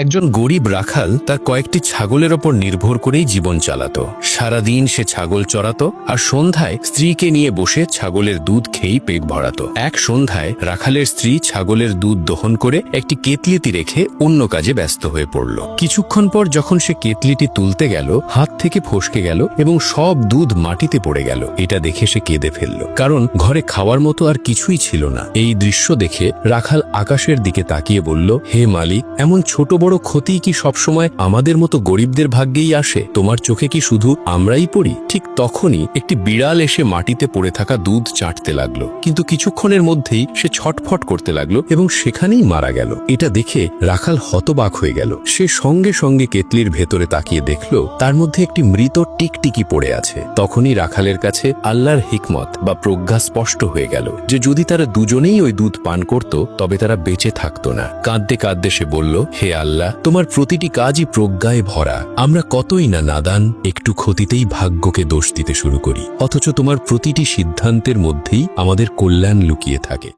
একজন গরিব রাখাল তার কয়েকটি ছাগলের ওপর নির্ভর করেই জীবন চালাত। সারাদিন সে ছাগল চড়াত আর সন্ধ্যায় স্ত্রীকে নিয়ে বসে ছাগলের দুধ খেয়েই পেট ভরাত। এক সন্ধ্যায় রাখালের স্ত্রী ছাগলের দুধ দহন করে একটি কেতলিতে রেখে অন্য কাজে ব্যস্ত হয়ে পড়ল। কিছুক্ষণ পর যখন সে কেতলিটি তুলতে গেল, হাত থেকে ফসকে গেল এবং সব দুধ মাটিতে পড়ে গেল। এটা দেখে সে কেঁদে ফেলল, কারণ ঘরে খাওয়ার মতো আর কিছুই ছিল না। এই দৃশ্য দেখে রাখাল আকাশের দিকে তাকিয়ে বলল, হে মালিক, এমন ছোট বড় ক্ষতি কি সবসময় আমাদের মতো গরিবদের ভাগ্যেই আসে? তোমার চোখে কি শুধু আমরাই পড়ি? ঠিক তখনই একটি বিড়াল এসে মাটিতে পড়ে থাকা দুধ চাটতে লাগলো, কিন্তু কিছুক্ষণের মধ্যেই সে ছটফট করতে লাগলো এবং সেখানেই মারা গেল। এটা দেখে রাখাল হতবাক হয়ে গেল। সে সঙ্গে সঙ্গে কেতলির ভেতরে তাকিয়ে দেখল তার মধ্যে একটি মৃত টিকটিকি পড়ে আছে। তখনই রাখালের কাছে আল্লাহর হিকমত বা প্রজ্ঞা স্পষ্ট হয়ে গেল যে যদি তারা দুজনেই ওই দুধ পান করত তবে তারা বেঁচে থাকতো না। কাঁদতে কাঁদতে সে বলল, হে আল্লাহ, তোমার প্রতিটি কাজই প্রজ্ঞায় ভরা। আমরা কতই না নাদান, একটু ক্ষতিতেই ভাগ্যকে দোষ দিতে শুরু করি, অথচ তোমার প্রতিটি সিদ্ধান্তের মধ্যেই আমাদের কল্যাণ লুকিয়ে থাকে।